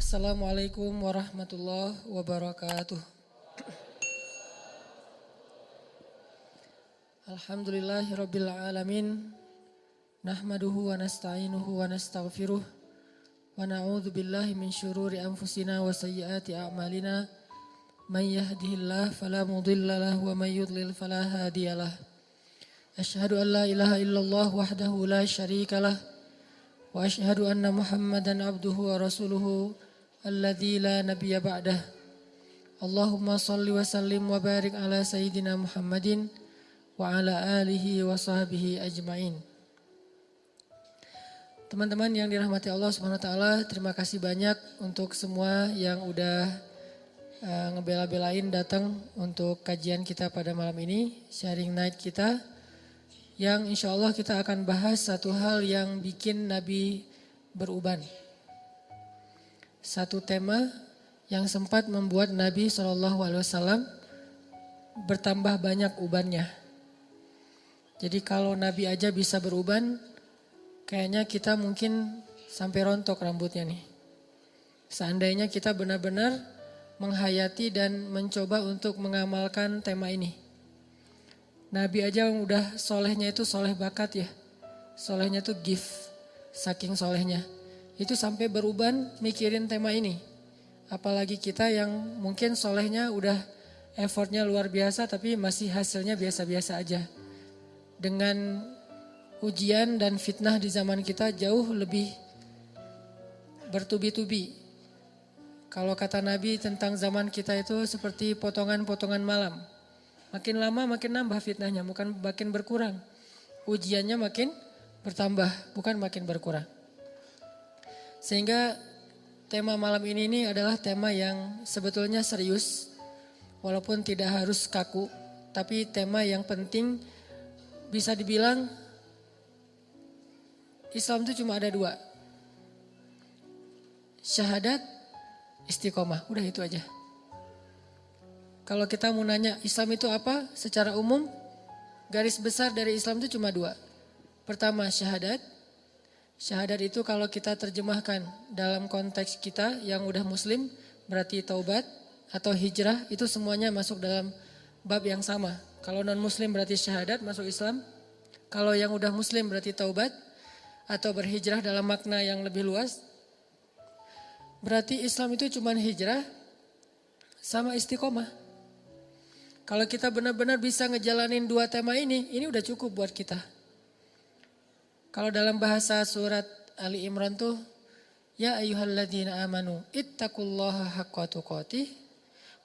Assalamualaikum warahmatullahi wabarakatuh. Alhamdulillahirabbil alamin. Nahmaduhu wa nasta'inuhu wa nastaghfiruh. Wa na'udzu billahi min syururi anfusina wa sayyiati a'malina. May yahdihillahu fala mudilla lahu wa may yudlil fala hadiyalah. Asyhadu an la ilaha illallah wahdahu la syarikalah. Wa asyhadu anna Muhammadan abduhu wa rasuluhu alladzi la nabiyya ba'dah. Allahumma shalli wa sallim wa barik ala sayyidina Muhammadin wa ala alihi wa sahbihi ajmain. Teman-teman yang dirahmati Allah Subhanahu wa taala, terima kasih banyak untuk semua yang udah ngebela-belain datang untuk kajian kita pada malam ini, sharing night kita. Yang insya Allah kita akan bahas satu hal yang bikin Nabi beruban. Satu tema yang sempat membuat Nabi SAW bertambah banyak ubannya. Jadi kalau Nabi aja bisa beruban, kayaknya kita mungkin sampai rontok rambutnya nih. Seandainya kita benar-benar menghayati dan mencoba untuk mengamalkan tema ini. Nabi aja yang udah solehnya itu soleh bakat ya. Solehnya tuh gift, saking solehnya. Itu sampai beruban mikirin tema ini. Apalagi kita yang mungkin solehnya udah effortnya luar biasa tapi masih hasilnya biasa-biasa aja. Dengan ujian dan fitnah di zaman kita jauh lebih bertubi-tubi. Kalau kata Nabi tentang zaman kita itu seperti potongan-potongan malam. Makin lama makin nambah fitnahnya, bukan makin berkurang. Ujiannya makin bertambah, bukan makin berkurang. Sehingga tema malam ini adalah tema yang sebetulnya serius. Walaupun tidak harus kaku, tapi tema yang penting. Bisa dibilang Islam itu cuma ada dua. Syahadat, istiqomah, udah itu aja. Kalau kita mau nanya Islam itu apa secara umum, garis besar dari Islam itu cuma dua. Pertama syahadat. Syahadat itu kalau kita terjemahkan dalam konteks kita yang udah muslim, berarti taubat atau hijrah, itu semuanya masuk dalam bab yang sama. Kalau non muslim berarti syahadat masuk Islam. Kalau yang udah muslim berarti taubat atau berhijrah dalam makna yang lebih luas. Berarti Islam itu cuma hijrah sama istiqomah. Kalau kita benar-benar bisa ngejalanin dua tema ini udah cukup buat kita. Kalau dalam bahasa surat Ali Imran tuh, ya ayyuhalladzina amanu ittaqullaha haqqa tuqatih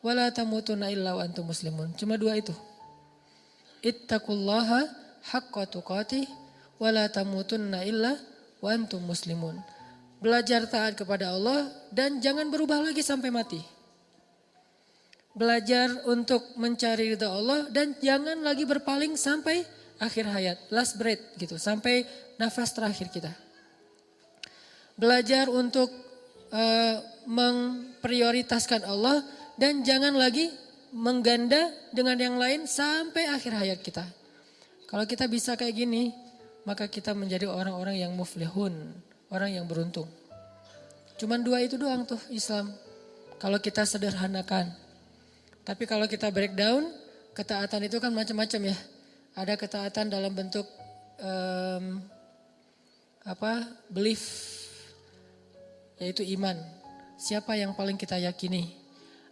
wa la tamutunna illa wa antum muslimun. Cuma dua itu. Ittaqullaha haqqa tuqatih wa la tamutunna illa wa antum muslimun. Belajar taat kepada Allah dan jangan berubah lagi sampai mati. Belajar untuk mencari ridha Allah dan jangan lagi berpaling sampai akhir hayat, last breath gitu, sampai nafas terakhir kita. Belajar untuk memprioritaskan Allah dan jangan lagi mengganda dengan yang lain sampai akhir hayat kita. Kalau kita bisa kayak gini, maka kita menjadi orang-orang yang muflihun, orang yang beruntung. Cuman dua itu doang tuh Islam. Kalau kita sederhanakan. Tapi kalau kita breakdown, ketaatan itu kan macam-macam ya. Ada ketaatan dalam bentuk belief, yaitu iman. Siapa yang paling kita yakini?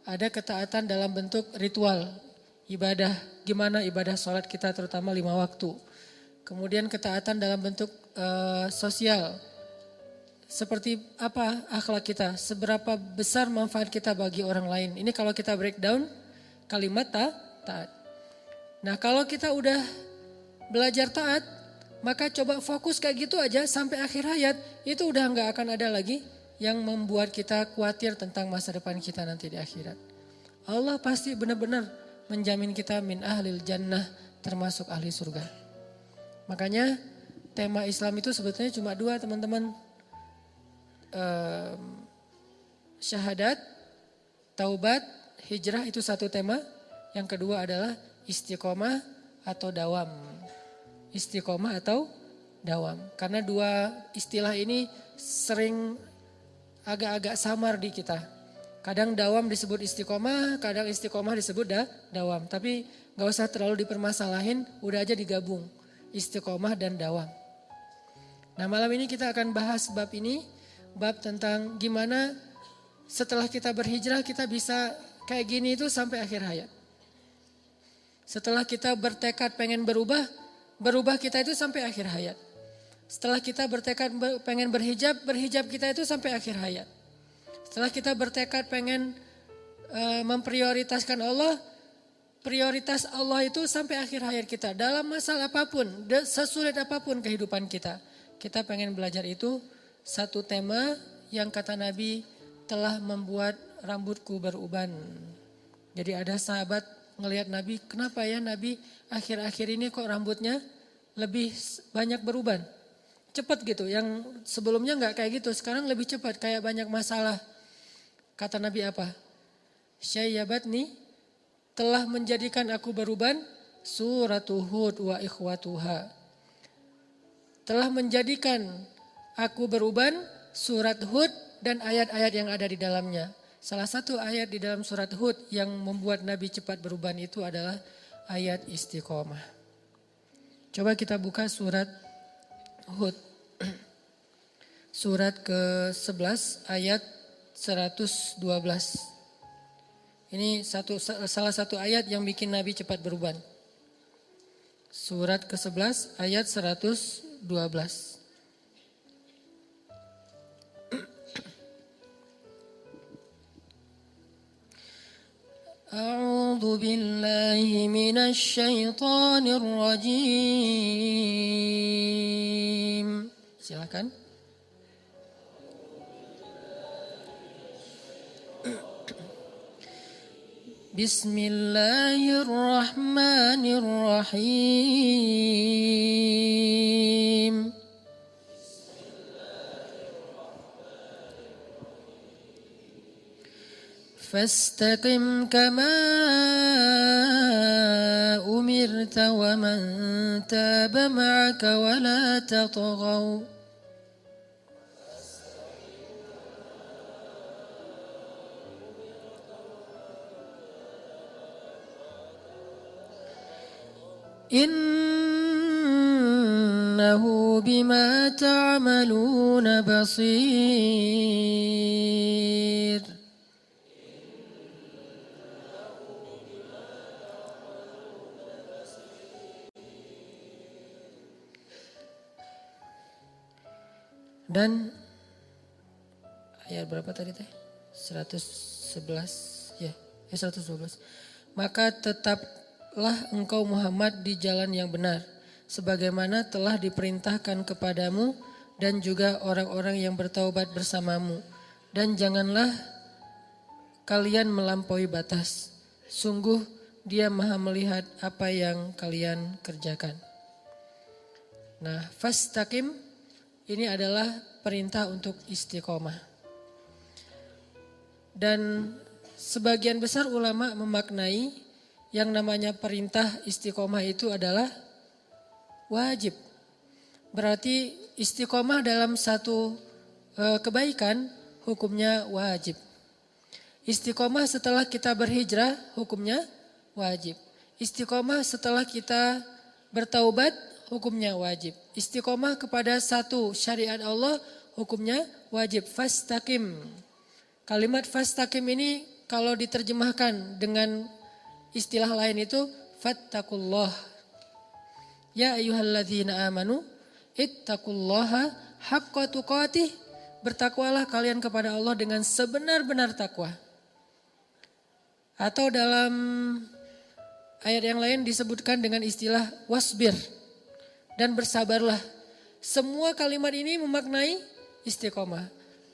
Ada ketaatan dalam bentuk ritual, ibadah. Gimana ibadah sholat kita terutama 5 waktu. Kemudian ketaatan dalam bentuk sosial. Seperti apa akhlak kita, seberapa besar manfaat kita bagi orang lain. Ini kalau kita breakdown kalimat taat. Nah kalau kita udah belajar taat, maka coba fokus kayak gitu aja sampai akhir hayat. Itu udah gak akan ada lagi yang membuat kita khawatir tentang masa depan kita nanti di akhirat. Allah pasti benar-benar menjamin kita min ahlil jannah, termasuk ahli surga. Makanya tema Islam itu sebetulnya cuma dua teman-teman. Syahadat, taubat, hijrah itu satu tema. Yang kedua adalah istiqomah atau dawam. Istiqomah atau dawam. Karena dua istilah ini sering agak-agak samar di kita. Kadang dawam disebut istiqomah, kadang istiqomah disebut dawam. Tapi gak usah terlalu dipermasalahin, udah aja digabung. Istiqomah dan dawam. Nah malam ini kita akan bahas bab ini. Bab tentang gimana setelah kita berhijrah kita bisa kayak gini itu sampai akhir hayat. Setelah kita bertekad pengen berubah kita itu sampai akhir hayat. Setelah kita bertekad pengen berhijab kita itu sampai akhir hayat. Setelah kita bertekad pengen memprioritaskan Allah, prioritas Allah itu sampai akhir hayat kita. Dalam masalah apapun, sesulit apapun kehidupan kita. Kita pengen belajar itu, satu tema yang kata Nabi telah membuat rambutku beruban. Jadi ada sahabat ngelihat Nabi, kenapa ya Nabi akhir-akhir ini kok rambutnya lebih banyak beruban. Cepat gitu, yang sebelumnya gak kayak gitu, sekarang lebih cepat, kayak banyak masalah. Kata Nabi apa? Syayyabatni, telah menjadikan aku beruban, suratu Hud wa ikhwatuha. Telah menjadikan aku beruban, surat Hud dan ayat-ayat yang ada di dalamnya. Salah satu ayat di dalam surat Hud yang membuat Nabi cepat beruban itu adalah ayat istiqomah. Coba kita buka surat Hud. Surat ke-11 ayat 112. Ini salah satu ayat yang bikin Nabi cepat beruban. Surat ke-11 ayat 112. A'udzu billahi minasy syaithanir rajim. Silakan. Bismillahirrahmanirrahim. Fastaqim kama umirta wa man taba ma'aka wa la tatghaw. Innahu bima ta'maluna basir. Dan ayat berapa tadi teh? 111 ya, 112. Maka tetaplah engkau Muhammad di jalan yang benar, sebagaimana telah diperintahkan kepadamu dan juga orang-orang yang bertaubat bersamamu. Dan janganlah kalian melampaui batas. Sungguh Dia Maha melihat apa yang kalian kerjakan. Nah, fastaqim ini adalah perintah untuk istiqomah. Dan sebagian besar ulama memaknai yang namanya perintah istiqomah itu adalah wajib. Berarti istiqomah dalam satu kebaikan hukumnya wajib. Istiqomah setelah kita berhijrah hukumnya wajib. Istiqomah setelah kita bertaubat hukumnya wajib. Istiqomah kepada satu syariat Allah hukumnya wajib. Fastaqim. Kalimat fastaqim ini kalau diterjemahkan dengan istilah lain itu fattaqullah. Ya ayyuhalladzina amanu ittaqullaha haqqa tuqatih. Bertakwalah kalian kepada Allah dengan sebenar-benar takwa. Atau dalam ayat yang lain disebutkan dengan istilah wasbir. Dan bersabarlah. Semua kalimat ini memaknai istiqomah.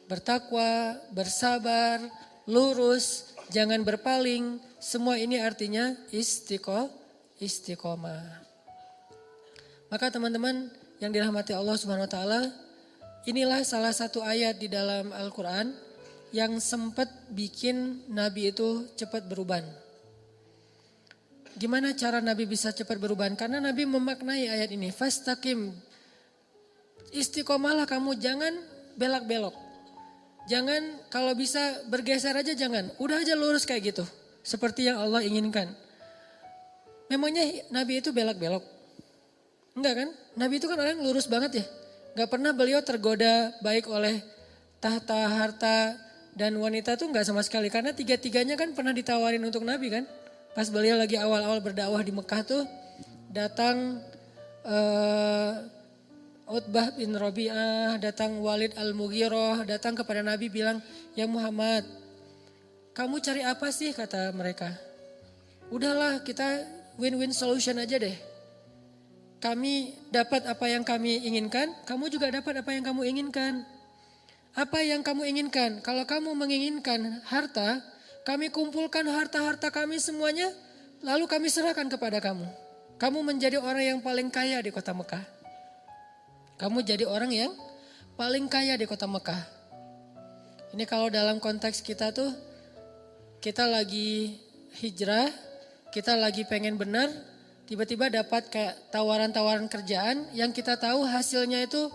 Bertakwa, bersabar, lurus, jangan berpaling. Semua ini artinya istiqomah. Maka teman-teman yang dirahmati Allah Subhanahu wa taala, inilah salah satu ayat di dalam Al-Qur'an yang sempat bikin Nabi itu cepat beruban. Gimana cara Nabi bisa cepat beruban? Karena Nabi memaknai ayat ini. Fastaqim. Istiqomahlah kamu, jangan belak-belok. Jangan kalau bisa bergeser aja jangan. Udah aja lurus kayak gitu. Seperti yang Allah inginkan. Memangnya Nabi itu belak-belok? Enggak kan? Nabi itu kan orang yang lurus banget ya. Gak pernah beliau tergoda baik oleh tahta, harta, dan wanita tuh gak sama sekali. Karena tiga-tiganya kan pernah ditawarin untuk Nabi kan. Pas beliau lagi awal-awal berdakwah di Mekah tuh datang Utbah bin Rabi'ah, datang Walid al-Mughirah, datang kepada Nabi bilang, "Ya Muhammad, kamu cari apa sih?" kata mereka. "Udahlah, kita win-win solution aja deh. Kami dapat apa yang kami inginkan, kamu juga dapat apa yang kamu inginkan. Apa yang kamu inginkan? Kalau kamu menginginkan harta, kami kumpulkan harta-harta kami semuanya, lalu kami serahkan kepada kamu. Kamu menjadi orang yang paling kaya di kota Mekah. Kamu jadi orang yang paling kaya di kota Mekah." Ini kalau dalam konteks kita tuh, kita lagi hijrah, kita lagi pengen benar, tiba-tiba dapat kayak tawaran-tawaran kerjaan yang kita tahu hasilnya itu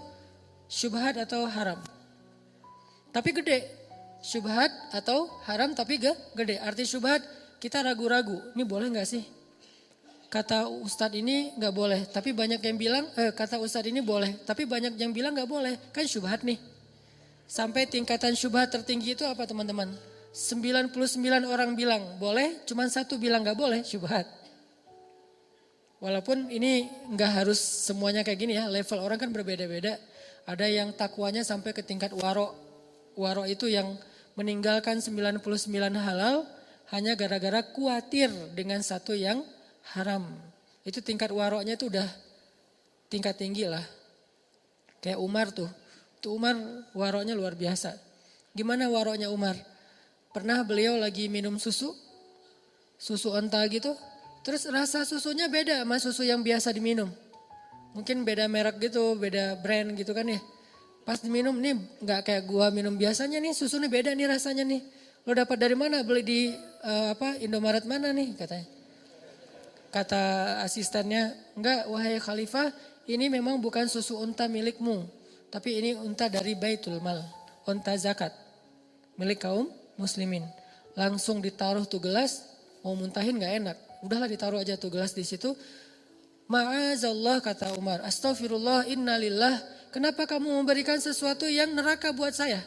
syubhat atau haram. Tapi gede, syubhat atau haram tapi gede. Arti syubhat kita ragu-ragu, ini boleh gak sih? Kata Ustadz ini gak boleh, tapi banyak yang bilang, kata Ustadz ini boleh, tapi banyak yang bilang gak boleh. Kan syubhat nih. Sampai tingkatan syubhat tertinggi itu apa teman-teman? 99 orang bilang boleh, cuman 1 bilang gak boleh, syubhat. Walaupun ini gak harus semuanya kayak gini ya, level orang kan berbeda-beda. Ada yang takwanya sampai ke tingkat waro. Waro itu yang meninggalkan 99 halal hanya gara-gara khawatir dengan satu yang haram. Itu tingkat waronya itu udah tingkat tinggi lah. Kayak Umar tuh. Tuh Umar waronya luar biasa. Gimana waronya Umar? Pernah beliau lagi minum susu onta gitu. Terus rasa susunya beda sama susu yang biasa diminum. Mungkin beda merek gitu, beda brand gitu kan ya. Pas diminum nih gak kayak gua minum biasanya nih, susunya beda nih rasanya nih. Lo dapat dari mana? Beli di Indomaret mana nih katanya. Kata asistennya, "Enggak wahai khalifah, ini memang bukan susu unta milikmu. Tapi ini unta dari Baitul Mal, unta zakat. Milik kaum muslimin." Langsung ditaruh tuh gelas, mau muntahin gak enak. Udahlah ditaruh aja tuh gelas di situ. "Ma'azallah," kata Umar, "Astaghfirullah, innalillah. Kenapa kamu memberikan sesuatu yang neraka buat saya?"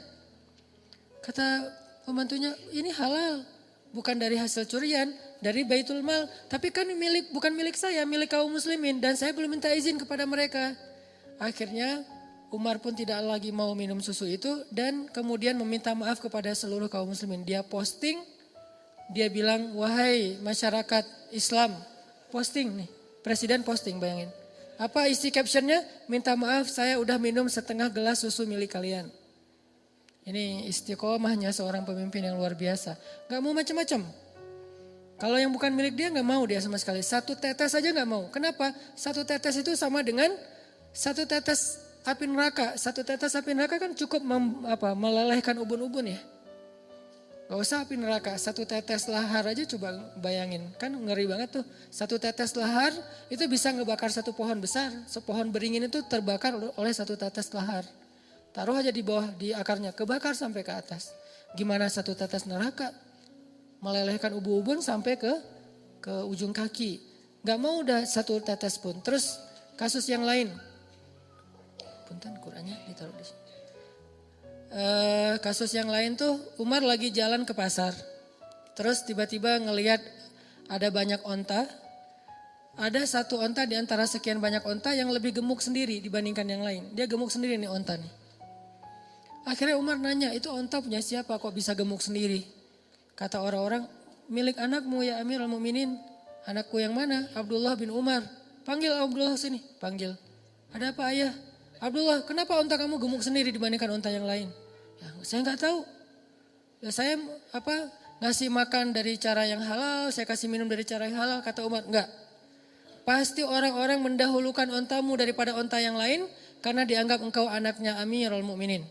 Kata pembantunya, "Ini halal. Bukan dari hasil curian, dari Baitul Mal. Tapi kan bukan milik saya, milik kaum muslimin. Dan saya belum minta izin kepada mereka." Akhirnya Umar pun tidak lagi mau minum susu itu. Dan kemudian meminta maaf kepada seluruh kaum muslimin. Dia posting, dia bilang, "Wahai masyarakat Islam," posting nih. Presiden posting, bayangin. Apa isi captionnya? "Minta maaf saya udah minum setengah gelas susu milik kalian." Ini istiqomahnya seorang pemimpin yang luar biasa. Gak mau macam-macam. Kalau yang bukan milik dia gak mau dia sama sekali. 1 tetes aja gak mau. Kenapa? 1 tetes itu sama dengan 1 tetes api neraka. 1 tetes api neraka kan cukup melelehkan ubun-ubun ya. Gak usah api neraka, 1 tetes lahar aja coba bayangin. Kan ngeri banget tuh, 1 tetes lahar itu bisa ngebakar 1 pohon besar. Sepohon beringin itu terbakar oleh 1 tetes lahar. Taruh aja di bawah, di akarnya, kebakar sampai ke atas. Gimana 1 tetes neraka? Melelehkan ubun-ubun sampai ke ujung kaki. Gak mau udah 1 tetes pun. Terus kasus yang lain. Punten Qurannya ditaruh di sini. Kasus yang lain tuh Umar lagi jalan ke pasar. Terus tiba-tiba ngelihat ada banyak onta. Ada 1 onta di antara sekian banyak onta yang lebih gemuk sendiri dibandingkan yang lain. Dia gemuk sendiri nih onta nih. Akhirnya Umar nanya, "Itu onta punya siapa kok bisa gemuk sendiri?" Kata orang-orang, "Milik anakmu ya Amirul Mukminin." "Anakku yang mana?" "Abdullah bin Umar." "Panggil Abdullah sini." Panggil. "Ada apa ayah?" "Abdullah, kenapa onta kamu gemuk sendiri dibandingkan onta yang lain?" "Ya, saya nggak tahu. Ya, saya ngasih makan dari cara yang halal, saya kasih minum dari cara yang halal." Kata Umar, "Enggak. Pasti orang-orang mendahulukan ontamu daripada onta yang lain karena dianggap engkau anaknya Amirul Mukminin.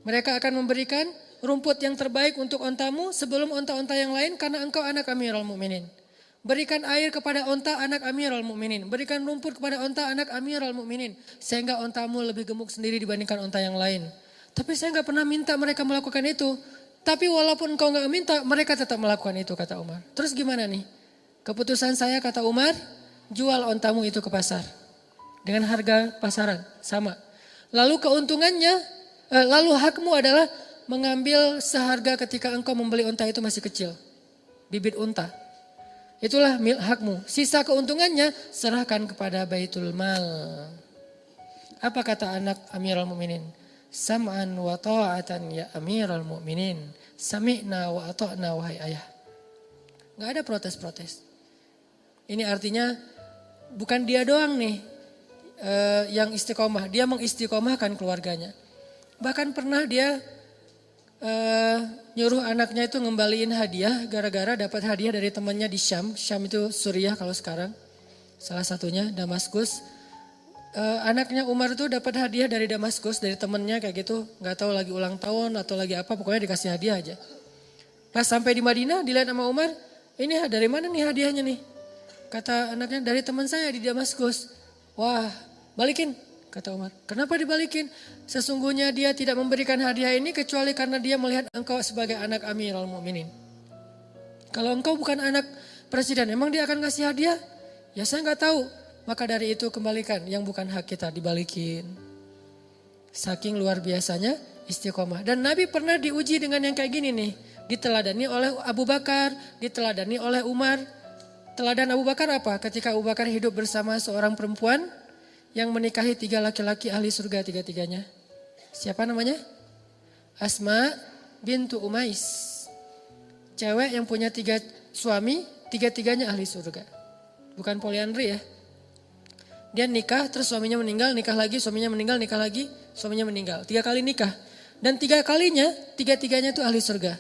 Mereka akan memberikan rumput yang terbaik untuk ontamu sebelum onta-onta yang lain karena engkau anak Amirul Mukminin. Berikan air kepada onta anak Amirul Mukminin. Berikan rumput kepada onta anak Amirul Mukminin. Sehingga ontamu lebih gemuk sendiri dibandingkan onta yang lain. Tapi saya nggak pernah minta mereka melakukan itu. Tapi walaupun engkau nggak minta, mereka tetap melakukan itu, kata Umar. Terus gimana nih? Keputusan saya, kata Umar, jual ontamu itu ke pasar. Dengan harga pasaran, sama. Lalu keuntungannya, lalu hakmu adalah mengambil seharga ketika engkau membeli unta itu masih kecil. Bibit unta. Itulah hakmu. Sisa keuntungannya serahkan kepada Baitul Mal. Apa kata anak Amirul Mukminin? Sam'an wa ta'atan ya Amirul Mukminin. Sami'na wa ata'na wahai ayah. Gak ada protes-protes. Ini artinya bukan dia doang nih yang istiqomah. Dia mengistiqomahkan keluarganya. Bahkan pernah dia nyuruh anaknya itu ngembaliin hadiah gara-gara dapat hadiah dari temannya di Syam. Syam itu Suriah kalau sekarang. Salah satunya Damaskus. Anaknya Umar itu dapat hadiah dari Damaskus, dari temannya kayak gitu. Gak tahu lagi ulang tahun atau lagi apa, pokoknya dikasih hadiah aja. Pas sampai di Madinah dilihat sama Umar, ini dari mana nih hadiahnya nih? Kata anaknya, dari teman saya di Damaskus. Wah, balikin, kata Umar. Kenapa dibalikin? Sesungguhnya dia tidak memberikan hadiah ini kecuali karena dia melihat engkau sebagai anak Amirul Mukminin. Kalau engkau bukan anak presiden, emang dia akan ngasih hadiah? Ya saya nggak tahu. Maka dari itu kembalikan, yang bukan hak kita dibalikin. Saking luar biasanya istiqomah. Dan Nabi pernah diuji dengan yang kayak gini nih. Diteladani oleh Abu Bakar, diteladani oleh Umar. Teladan Abu Bakar apa? Ketika Abu Bakar hidup bersama seorang perempuan yang menikahi 3 laki-laki ahli surga tiga-tiganya. Siapa namanya? Asma bintu Umais. Cewek yang punya 3 suami, tiga-tiganya ahli surga. Bukan poliandri ya. Dia nikah, terus suaminya meninggal, nikah lagi, suaminya meninggal, nikah lagi, suaminya meninggal. 3 kali nikah. Dan 3 kalinya, tiga-tiganya itu ahli surga.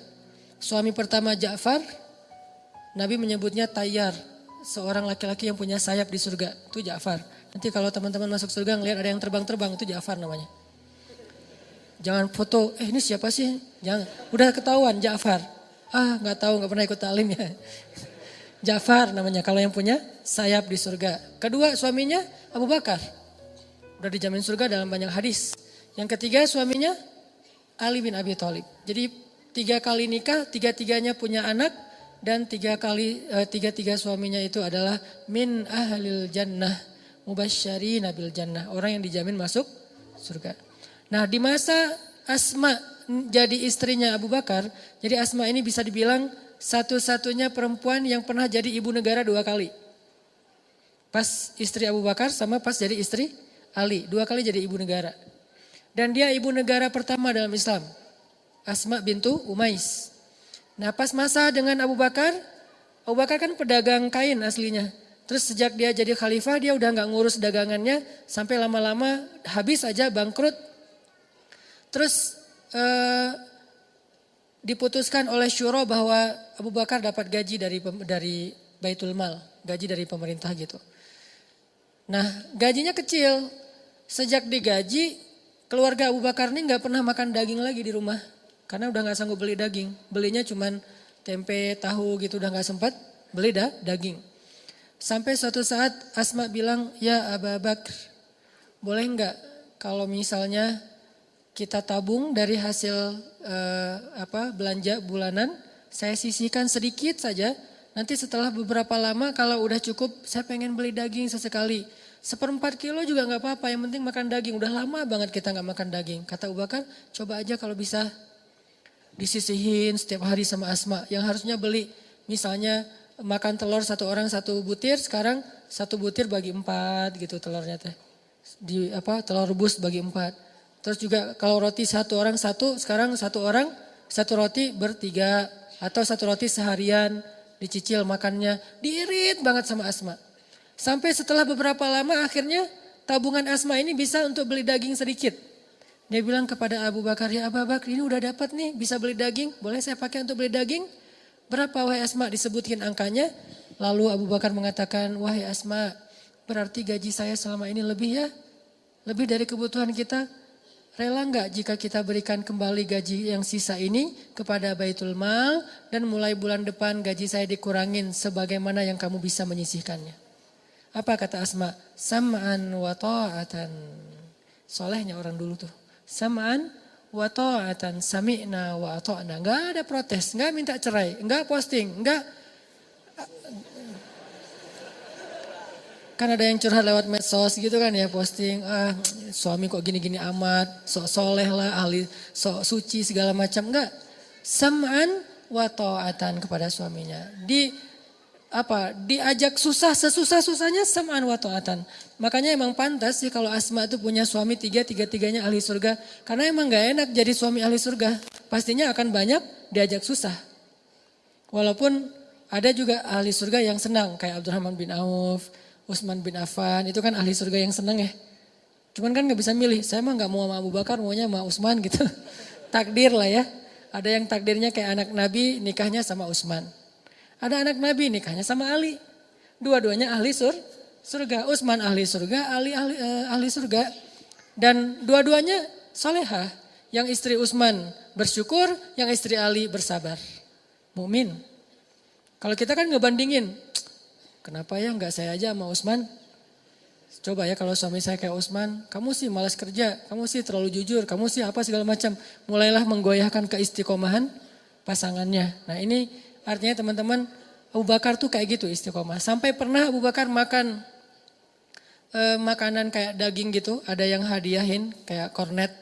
Suami pertama Ja'far, Nabi menyebutnya Tayyar. Seorang laki-laki yang punya sayap di surga, itu Ja'far. Nanti kalau teman-teman masuk surga ngelihat ada yang terbang-terbang, itu Ja'far namanya. Jangan foto, ini siapa sih? Jangan, udah ketahuan Ja'far. Gak tahu, gak pernah ikut talim ya. Ja'far namanya kalau yang punya sayap di surga. Kedua suaminya Abu Bakar. Udah dijamin surga dalam banyak hadis. Yang ketiga suaminya Ali bin Abi Thalib. Jadi 3 kali nikah, tiga-tiganya punya anak. Dan 3 suaminya itu adalah min ahlil jannah. Mubasysyirina bil jannah. Orang yang dijamin masuk surga. Nah di masa Asma jadi istrinya Abu Bakar. Jadi Asma ini bisa dibilang satu-satunya perempuan yang pernah jadi ibu negara 2 kali. Pas istri Abu Bakar sama pas jadi istri Ali. 2 kali jadi ibu negara. Dan dia ibu negara pertama dalam Islam. Asma bintu Umais. Nah pas masa dengan Abu Bakar kan pedagang kain aslinya. Terus sejak dia jadi khalifah dia udah gak ngurus dagangannya. Sampai lama-lama habis aja bangkrut. Terus diputuskan oleh syuro bahwa Abu Bakar dapat gaji dari Baitul Mal, gaji dari pemerintah gitu. Nah gajinya kecil, sejak digaji keluarga Abu Bakar ini gak pernah makan daging lagi di rumah. Karena udah gak sanggup beli daging, belinya cuman tempe, tahu gitu udah gak sempat beli daging. Sampai suatu saat Asma bilang, ya Abu Bakar boleh gak kalau misalnya kita tabung dari hasil belanja bulanan, saya sisihkan sedikit saja. Nanti setelah beberapa lama kalau udah cukup, saya pengen beli daging sesekali. 1/4 kilo juga gak apa-apa, yang penting makan daging. Udah lama banget kita gak makan daging. Kata Abu Bakar, coba aja kalau bisa disisihin setiap hari sama Asma. Yang harusnya beli misalnya makan telur 1 orang 1 butir, sekarang 1 butir bagi 4 gitu telurnya teh. Telur rebus bagi 4. Terus juga kalau roti 1 orang 1, sekarang 1 orang 1 roti ber-3 atau 1 roti seharian dicicil makannya. Diirit banget sama Asma. Sampai setelah beberapa lama akhirnya tabungan Asma ini bisa untuk beli daging sedikit. Dia bilang kepada Abu Bakar, ya Abu Bakar ini udah dapat nih bisa beli daging. Boleh saya pakai untuk beli daging? Berapa wahai Asma? Disebutkan angkanya. Lalu Abu Bakar mengatakan, wahai Asma berarti gaji saya selama ini lebih ya? Lebih dari kebutuhan kita? Rela enggak jika kita berikan kembali gaji yang sisa ini kepada Baitul Mal dan mulai bulan depan gaji saya dikurangin sebagaimana yang kamu bisa menyisihkannya. Apa kata Asma? Sam'an wa ta'atan. Solehnya orang dulu tuh. Sam'an wa ta'atan, sami'na wa ata'na. Enggak ada protes, enggak minta cerai, enggak posting, enggak. Kan ada yang curhat lewat medsos gitu kan ya, posting, suami kok gini-gini amat, sok soleh lah, ahli sok suci segala macam. Enggak, sam'an wa ta'atan kepada suaminya. Diajak susah, sesusah-susahnya sam'an wa ta'atan. Makanya emang pantas sih kalau Asma itu punya suami tiga-tiganya ahli surga. Karena emang gak enak jadi suami ahli surga. Pastinya akan banyak diajak susah. Walaupun ada juga ahli surga yang senang. Kayak Abdurrahman bin Auf, Utsman bin Affan. Itu kan ahli surga yang senang ya. Cuman kan gak bisa milih. Saya mah gak mau sama Abu Bakar, maunya sama Utsman gitu. Takdir lah ya. Ada yang takdirnya kayak anak Nabi nikahnya sama Utsman. Ada anak Nabi nikahnya sama Ali. Dua-duanya ahli surga. Utsman ahli surga, Ali ahli surga. Dan dua-duanya solehah. Yang istri Utsman bersyukur, yang istri Ali bersabar. Mukmin. Kalau kita kan ngebandingin, kenapa ya nggak saya aja sama Utsman? Coba ya kalau suami saya kayak Utsman, kamu sih malas kerja, kamu sih terlalu jujur, kamu sih apa segala macam. Mulailah menggoyahkan keistiqomahan pasangannya. Nah ini artinya teman-teman, Abu Bakar tuh kayak gitu istiqomah. Sampai pernah Abu Bakar makan makanan kayak daging gitu. Ada yang hadiahin kayak kornet.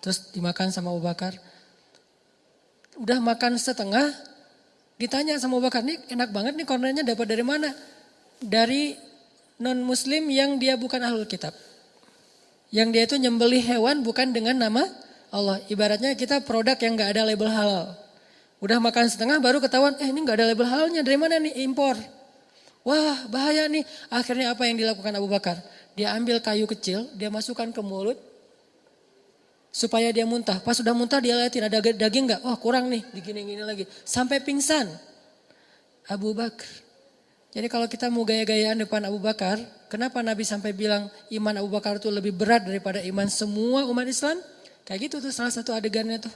Terus dimakan sama Abu Bakar. Udah makan setengah. Ditanya sama Abu Bakar, nih enak banget nih kornetnya dapat dari mana? Dari non muslim yang dia bukan ahlul kitab. Yang dia itu nyembelih hewan bukan dengan nama Allah. Ibaratnya kita produk yang gak ada label halal. Udah makan setengah baru ketahuan, ini gak ada label halalnya, dari mana nih? Impor. Wah bahaya nih. Akhirnya apa yang dilakukan Abu Bakar? Dia ambil kayu kecil, dia masukkan ke mulut. Supaya dia muntah. Pas sudah muntah dia lihatin ada daging gak? Wah kurang nih, digini-gini lagi. Sampai pingsan. Abu Bakar. Jadi kalau kita mau gaya-gayaan depan Abu Bakar, kenapa Nabi sampai bilang iman Abu Bakar itu lebih berat daripada iman semua umat Islam? Kayak gitu tuh salah satu adegannya tuh.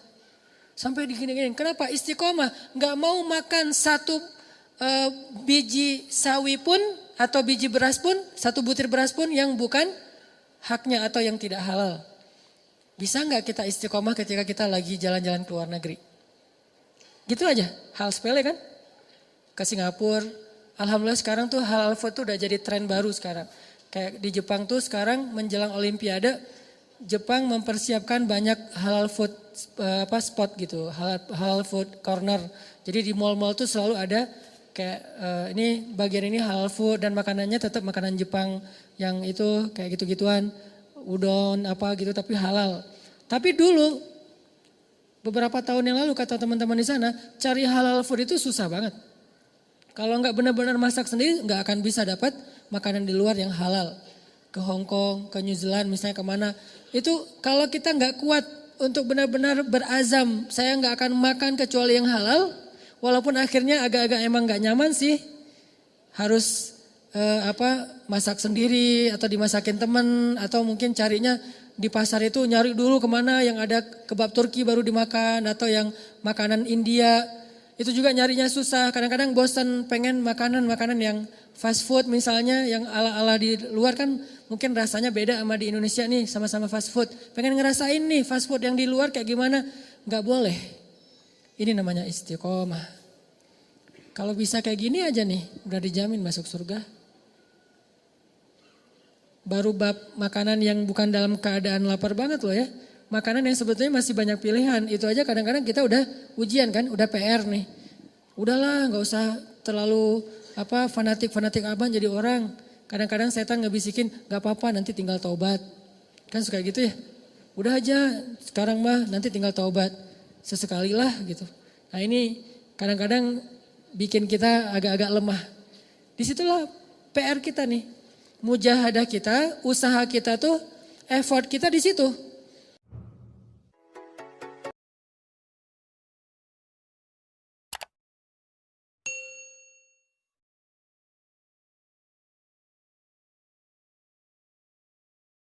Sampai digini-gini. Kenapa? Istiqomah. Gak mau makan satu biji sawi pun atau biji beras pun, satu butir beras pun yang bukan haknya atau yang tidak halal. Bisa gak kita istiqomah ketika kita lagi jalan-jalan ke luar negeri? Gitu aja. Hal sepele kan? Ke Singapura. Alhamdulillah sekarang tuh halal food tuh udah jadi tren baru sekarang. Kayak di Jepang tuh sekarang menjelang Olimpiade. Jepang mempersiapkan banyak halal food spot gitu, halal food corner. Jadi di mall-mall tuh selalu ada kayak ini bagian ini halal food dan makanannya tetap makanan Jepang yang itu kayak gitu-gituan, udon apa gitu tapi halal. Tapi dulu beberapa tahun yang lalu kata teman-teman di sana cari halal food itu susah banget. Kalau nggak benar-benar masak sendiri nggak akan bisa dapat makanan di luar yang halal. Ke Hong Kong, ke New Zealand misalnya kemana. Itu kalau kita nggak kuat untuk benar-benar berazam, saya nggak akan makan kecuali yang halal. Walaupun akhirnya agak-agak emang nggak nyaman sih. Harus masak sendiri atau dimasakin teman. Atau mungkin carinya di pasar itu nyari dulu kemana yang ada kebab Turki baru dimakan. Atau yang makanan India. Itu juga nyarinya susah. Kadang-kadang bosan pengen makanan-makanan yang fast food misalnya. Yang ala-ala di luar kan mungkin rasanya beda sama di Indonesia nih. Sama-sama fast food. Pengen ngerasain nih fast food yang di luar kayak gimana. Gak boleh. Ini namanya istiqomah. Kalau bisa kayak gini aja nih. Udah dijamin masuk surga. Baru bab makanan yang bukan dalam keadaan lapar banget loh ya. Makanan yang sebetulnya masih banyak pilihan. Itu aja kadang-kadang kita udah ujian kan, udah PR nih. Udahlah gak usah terlalu fanatik abang jadi orang. Kadang-kadang setan ngebisikin gak apa-apa nanti tinggal taubat. Kan suka gitu ya. Udah aja sekarang mah nanti tinggal taubat. Sesekali lah gitu. Nah ini kadang-kadang bikin kita agak-agak lemah. Disitulah PR kita nih. Mujahadah kita, usaha kita tuh, effort kita di situ.